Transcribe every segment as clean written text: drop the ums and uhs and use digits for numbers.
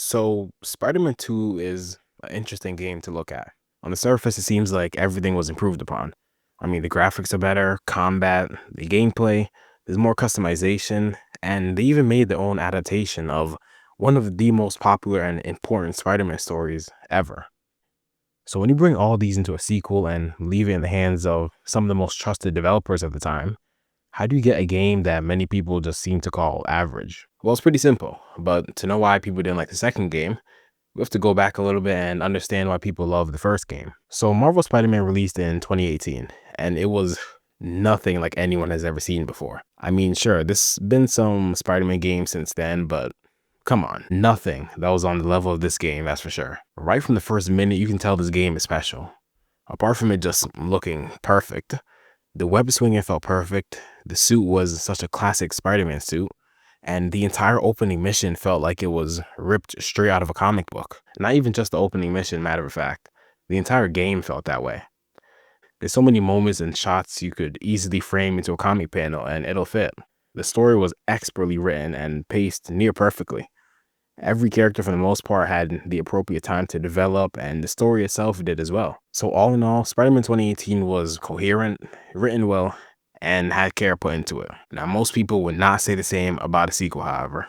So, Spider-Man 2 is an interesting game to look at. On the surface, it seems like everything was improved upon. I mean, the graphics are better, combat, the gameplay, there's more customization, and they even made their own adaptation of one of the most popular and important Spider-Man stories ever. So, when you bring all these into a sequel and leave it in the hands of some of the most trusted developers at the time, how do you get a game that many people just seem to call average? Well, it's pretty simple, but to know why people didn't like the second game, we have to go back a little bit and understand why people love the first game. So Marvel Spider-Man released in 2018, and it was nothing like anyone has ever seen before. I mean, sure, there's been some Spider-Man games since then, but come on, nothing that was on the level of this game, that's for sure. Right from the first minute, you can tell this game is special. Apart from it just looking perfect, the web swinging felt perfect, the suit was such a classic Spider-Man suit, and the entire opening mission felt like it was ripped straight out of a comic book. Not even just the opening mission, matter of fact. The entire game felt that way. There's so many moments and shots you could easily frame into a comic panel and it'll fit. The story was expertly written and paced near perfectly. Every character, for the most part, had the appropriate time to develop, and the story itself did as well. So all in all, Spider-Man 2018 was coherent, written well, and had care put into it. Now, most people would not say the same about a sequel, however.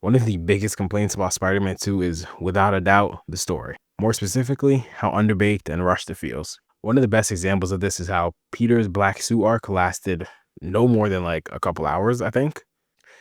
One of the biggest complaints about Spider-Man 2 is, without a doubt, the story. More specifically, how underbaked and rushed it feels. One of the best examples of this is how Peter's black suit arc lasted no more than like a couple hours, I think.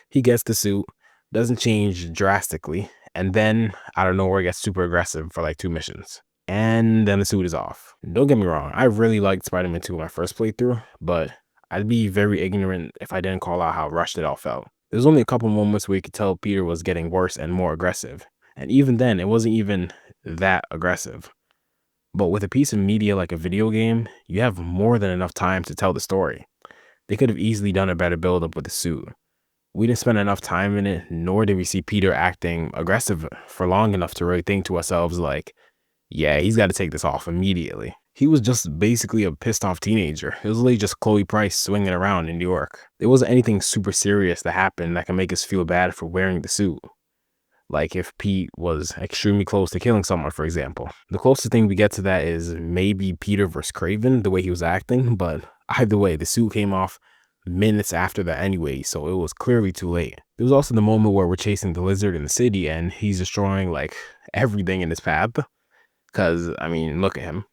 He gets the suit, doesn't change drastically, and then out of nowhere gets super aggressive for like 2 missions. And then the suit is off. Don't get me wrong, I really liked Spider-Man 2 my first playthrough, but I'd be very ignorant if I didn't call out how rushed it all felt. There's only a couple moments where you could tell Peter was getting worse and more aggressive. And even then, it wasn't even that aggressive. But with a piece of media like a video game, you have more than enough time to tell the story. They could have easily done a better build-up with the suit. We didn't spend enough time in it, nor did we see Peter acting aggressive for long enough to really think to ourselves like, yeah, he's got to take this off immediately. He was just basically a pissed off teenager. It was literally just Chloe Price swinging around in New York. There wasn't anything super serious that happened that can make us feel bad for wearing the suit. Like if Pete was extremely close to killing someone, for example. The closest thing we get to that is maybe Peter versus Craven, the way he was acting, but either way, the suit came off minutes after that anyway, so it was clearly too late. There was also the moment where we're chasing the lizard in the city and he's destroying like everything in his path. Cause I mean, look at him.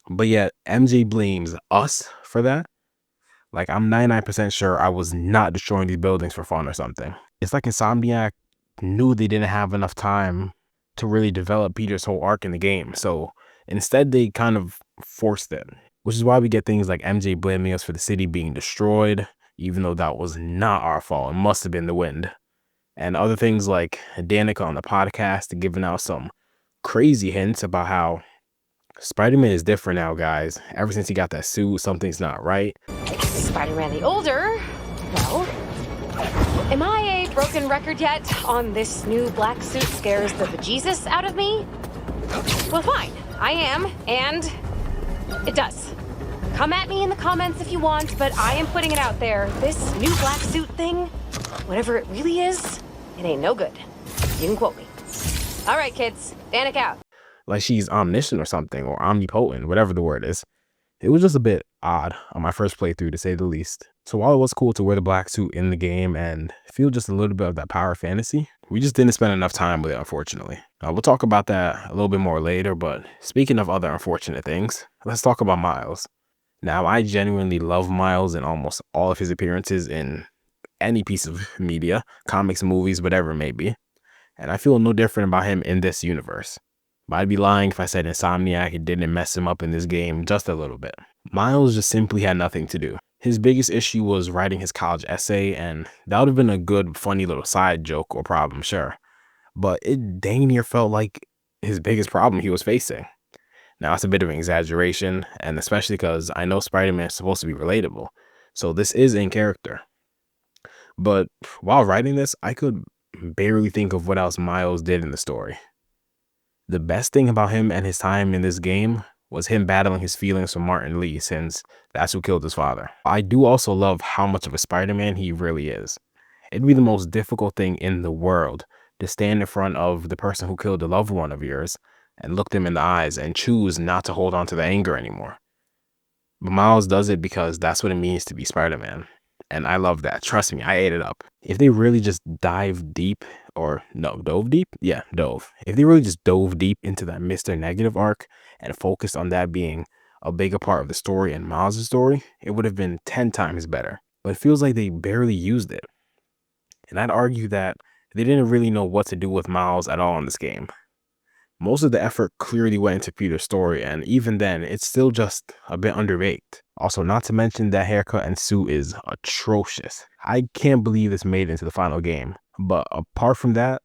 But yet MJ blames us for that. Like I'm 99% sure I was not destroying these buildings for fun or something. It's like Insomniac knew they didn't have enough time to really develop Peter's whole arc in the game. So instead they kind of forced it. Which is why we get things like MJ blaming us for the city being destroyed, even though that was not our fault. It must have been the wind. And other things like Danica on the podcast giving out some crazy hints about how Spider-Man is different now, guys. Ever since he got that suit, something's not right. Spider-Man the older, well, am I a broken record yet on this new black suit scares the bejesus out of me? Well, fine, I am, and it does. Come at me in the comments if you want, but I am putting it out there. This new black suit thing, whatever it really is, it ain't no good. You can quote me. All right, kids, Danica out. Like she's omniscient or something, or omnipotent, whatever the word is. It was just a bit odd on my first playthrough, to say the least. So while it was cool to wear the black suit in the game and feel just a little bit of that power fantasy, we just didn't spend enough time with it, unfortunately. We'll talk about that a little bit more later, but speaking of other unfortunate things, let's talk about Miles. Now, I genuinely love Miles in almost all of his appearances in any piece of media, comics, movies, whatever it may be. And I feel no different about him in this universe. But I'd be lying if I said Insomniac didn't mess him up in this game just a little bit. Miles just simply had nothing to do. His biggest issue was writing his college essay, and that would have been a good, funny little side joke or problem, sure. But it dang near felt like his biggest problem he was facing. Now, that's a bit of an exaggeration, and especially because I know Spider-Man is supposed to be relatable, so this is in character. But while writing this, I could barely think of what else Miles did in the story. The best thing about him and his time in this game was him battling his feelings for Martin Lee, since that's who killed his father. I do also love how much of a Spider-Man he really is. It'd be the most difficult thing in the world To stand in front of the person who killed a loved one of yours and look them in the eyes and choose not to hold on to the anger anymore. But Miles does it because that's what it means to be Spider-Man. And I love that. Trust me, I ate it up. If they really just dive deep, or no, dove deep? Yeah, dove. If they really just dove deep into that Mr. Negative arc and focused on that being a bigger part of the story and Miles' story, it would have been 10 times better. But it feels like they barely used it. And I'd argue that they didn't really know what to do with Miles at all in this game. Most of the effort clearly went into Peter's story, and even then, it's still just a bit underbaked. Also, not to mention that haircut and suit is atrocious. I can't believe this made it into the final game. But apart from that,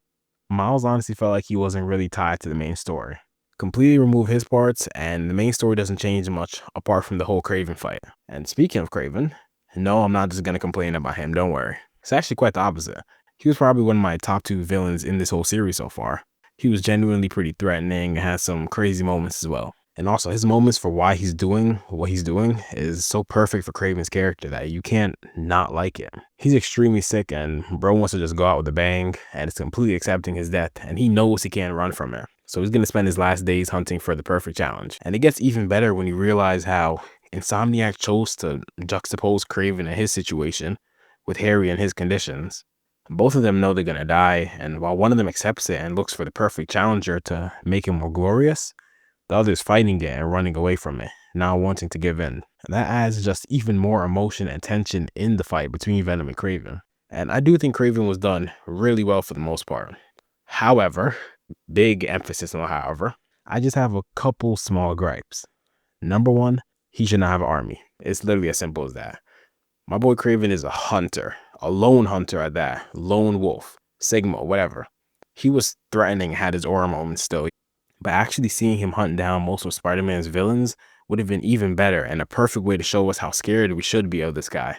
Miles honestly felt like he wasn't really tied to the main story. Completely remove his parts, and the main story doesn't change much apart from the whole Kraven fight. And speaking of Kraven, no, I'm not just gonna complain about him, don't worry. It's actually quite the opposite. He was probably one of my top 2 villains in this whole series so far. He was genuinely pretty threatening and has some crazy moments as well. And also his moments for why he's doing what he's doing is so perfect for Kraven's character that you can't not like it. He's extremely sick and bro wants to just go out with a bang and is completely accepting his death, and he knows he can't run from it. So he's going to spend his last days hunting for the perfect challenge. And it gets even better when you realize how Insomniac chose to juxtapose Kraven and his situation with Harry and his conditions. Both of them know they're gonna die, and while one of them accepts it and looks for the perfect challenger to make him more glorious, the other's fighting it and running away from it, not wanting to give in. And that adds just even more emotion and tension in the fight between Venom and Kraven. And I do think Kraven was done really well for the most part. However, big emphasis on however, I just have a couple small gripes. Number one, he should not have an army. It's literally as simple as that. My boy Kraven is a hunter, a lone hunter at that, lone wolf, Sigma, whatever. He was threatening, had his aura moments still, but actually seeing him hunt down most of Spider-Man's villains would have been even better and a perfect way to show us how scared we should be of this guy.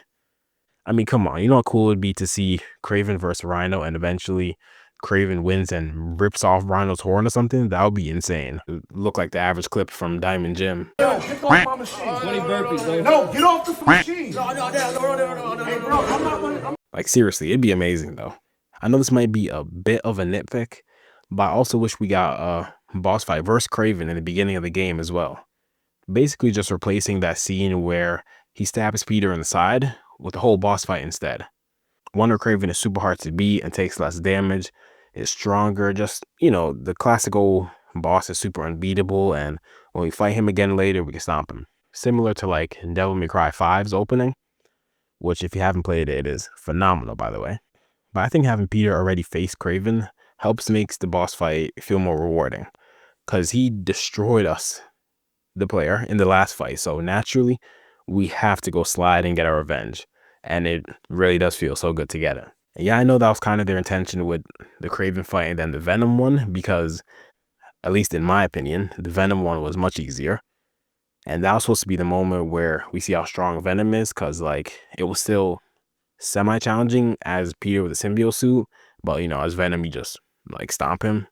I mean, come on, you know how cool it would be to see Kraven versus Rhino and eventually Kraven wins and rips off Rhino's horn or something? That would be insane. It would look like the average clip from Diamond Jim. Yo, get off my machine. 20 burpees, bro. No, get off the machine. No. Hey, bro, I'm not. Like, seriously, it'd be amazing, though. I know this might be a bit of a nitpick, but I also wish we got a boss fight versus Kraven in the beginning of the game as well. Basically just replacing that scene where he stabs Peter in the side with the whole boss fight instead. Wonder Kraven is super hard to beat and takes less damage, is stronger, just, you know, the classical boss is super unbeatable, and when we fight him again later, we can stomp him. Similar to like Devil May Cry 5's opening, which if you haven't played it, it is phenomenal, by the way. But I think having Peter already face Kraven makes the boss fight feel more rewarding, because he destroyed us, the player, in the last fight, so naturally, we have to go slide and get our revenge. And it really does feel so good to get it. And yeah, I know that was kind of their intention with the Kraven fight and then the Venom one, because, at least in my opinion, the Venom one was much easier. And that was supposed to be the moment where we see how strong Venom is, because, like, it was still semi-challenging as Peter with the symbiote suit, but, you know, as Venom, you just, like, stomp him.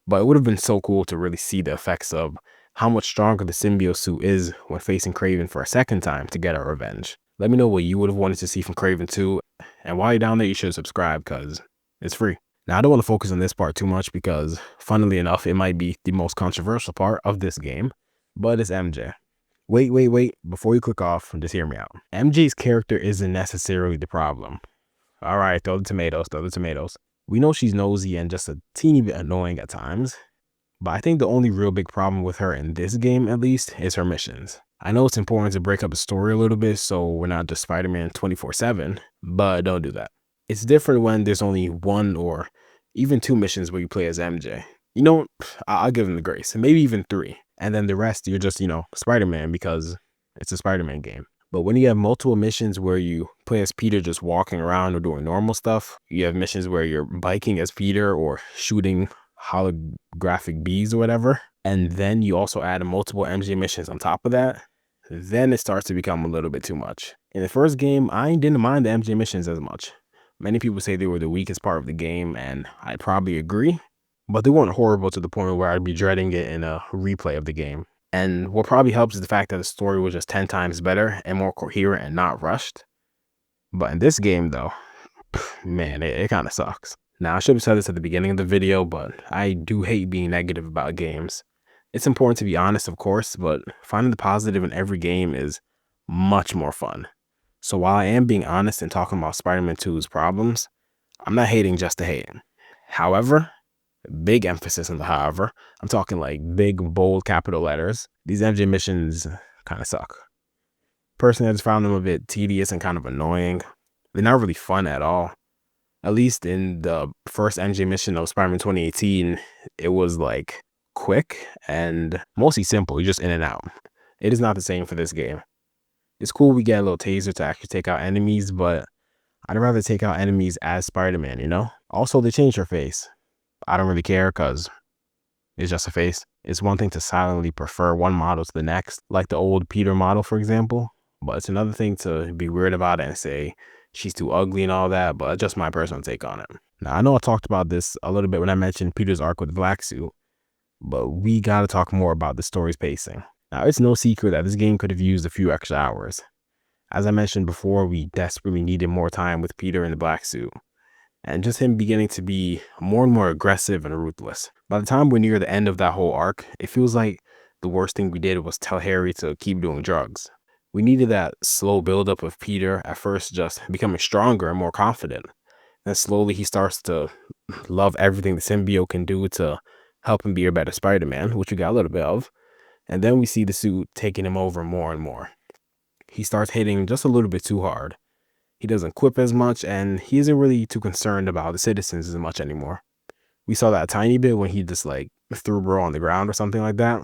But it would have been so cool to really see the effects of how much stronger the symbiote suit is when facing Kraven for a second time to get our revenge. Let me know what you would have wanted to see from Kraven 2, and while you're down there, you should subscribe because it's free. Now, I don't want to focus on this part too much because, funnily enough, it might be the most controversial part of this game, but it's MJ. Wait, before you click off, just hear me out. MJ's character isn't necessarily the problem. All right, throw the tomatoes. We know she's nosy and just a teeny bit annoying at times, but I think the only real big problem with her in this game, at least, is her missions. I know it's important to break up the story a little bit so we're not just Spider-Man 24/7, but don't do that. It's different when there's only one or even 2 missions where you play as MJ. You know, I'll give him the grace, maybe even 3. And then the rest, you're just, you know, Spider-Man because it's a Spider-Man game. But when you have multiple missions where you play as Peter just walking around or doing normal stuff, you have missions where you're biking as Peter or shooting holographic bees or whatever, and then you also add multiple MJ missions on top of that, then it starts to become a little bit too much. In the first game, I didn't mind the MJ missions as much. Many people say they were the weakest part of the game, and I'd probably agree, but they weren't horrible to the point where I'd be dreading it in a replay of the game. And what probably helps is the fact that the story was just 10 times better and more coherent and not rushed. But in this game, though, man, it kind of sucks. Now, I should have said this at the beginning of the video, but I do hate being negative about games. It's important to be honest, of course, but finding the positive in every game is much more fun. So while I am being honest and talking about Spider-Man 2's problems, I'm not hating just to hate. However, big emphasis on the however, I'm talking like big, bold capital letters. These MJ missions kind of suck. Personally, I just found them a bit tedious and kind of annoying. They're not really fun at all. At least in the first MJ mission of Spider-Man 2018, it was like quick and mostly simple. You're just in and out. It is not the same for this game. It's cool we get a little taser to actually take out enemies, but I'd rather take out enemies as Spider-Man, you know? Also, they changed her face. I don't really care because it's just a face. It's one thing to silently prefer one model to the next, like the old Peter model, for example. But it's another thing to be weird about it and say she's too ugly and all that, but just my personal take on it. Now, I know I talked about this a little bit when I mentioned Peter's arc with the black suit, but we gotta talk more about the story's pacing. Now, it's no secret that this game could have used a few extra hours. As I mentioned before, we desperately needed more time with Peter in the black suit, and just him beginning to be more and more aggressive and ruthless. By the time we're near the end of that whole arc, it feels like the worst thing we did was tell Harry to keep doing drugs. We needed that slow buildup of Peter at first just becoming stronger and more confident. Then slowly he starts to love everything the symbiote can do to help him be a better Spider-Man, which we got a little bit of. And then we see the suit taking him over more and more. He starts hitting just a little bit too hard. He doesn't quip as much, and he isn't really too concerned about the citizens as much anymore. We saw that a tiny bit when he just like threw bro on the ground or something like that.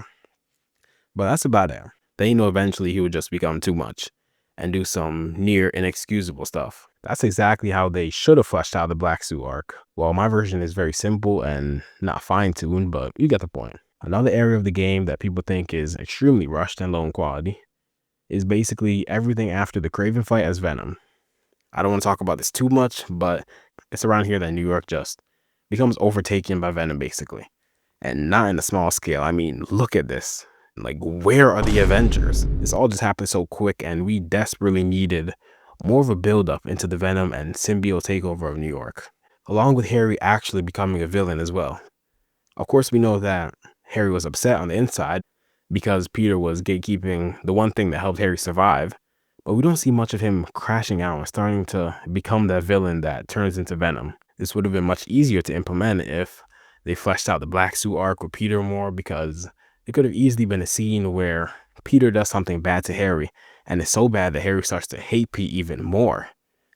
But that's about it. They know eventually he would just become too much and do some near inexcusable stuff. That's exactly how they should have fleshed out the black suit arc. Well, my version is very simple and not fine-tuned, but you get the point. Another area of the game that people think is extremely rushed and low in quality is basically everything after the Craven fight as Venom. I don't want to talk about this too much, but it's around here that New York just becomes overtaken by Venom, basically. And not in a small scale. I mean, look at this. Like, where are the Avengers? This all just happened so quick, and we desperately needed more of a build-up into the Venom and symbiote takeover of New York, along with Harry actually becoming a villain as well. Of course, we know that Harry was upset on the inside because Peter was gatekeeping the one thing that helped Harry survive, but we don't see much of him crashing out and starting to become that villain that turns into Venom. This would have been much easier to implement if they fleshed out the black suit arc with Peter more, because it could have easily been a scene where Peter does something bad to Harry, and it's so bad that Harry starts to hate Pete even more,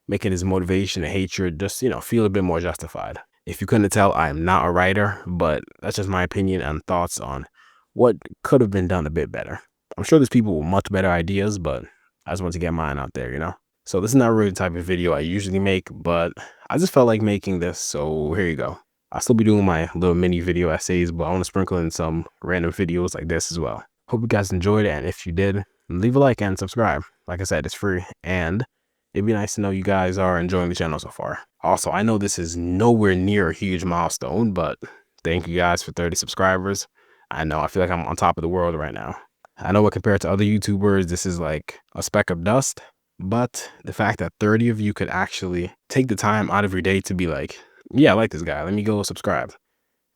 making his motivation and hatred just, feel a bit more justified. If you couldn't tell, I am not a writer, but that's just my opinion and thoughts on what could have been done a bit better. I'm sure there's people with much better ideas, but I just want to get mine out there, So this is not really the type of video I usually make, but I just felt like making this, so here you go. I'll still be doing my little mini video essays, but I want to sprinkle in some random videos like this as well. Hope you guys enjoyed it, and if you did, leave a like and subscribe. Like I said, it's free, and it'd be nice to know you guys are enjoying the channel so far. Also, I know this is nowhere near a huge milestone, but thank you guys for 30 subscribers. I know, I feel like I'm on top of the world right now. I know what compared to other YouTubers, this is like a speck of dust, but the fact that 30 of you could actually take the time out of your day to be like, yeah, I like this guy, let me go subscribe,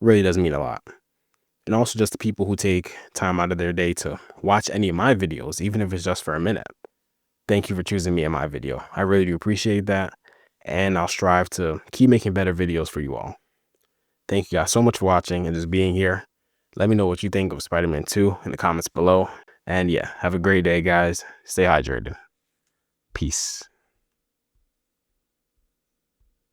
really does mean a lot. And also just the people who take time out of their day to watch any of my videos, even if it's just for a minute. Thank you for choosing me in my video. I really do appreciate that, and I'll strive to keep making better videos for you all. Thank you guys so much for watching and just being here. Let me know what you think of Spider-Man 2 in the comments below. And yeah, have a great day, guys. Stay hydrated. Peace.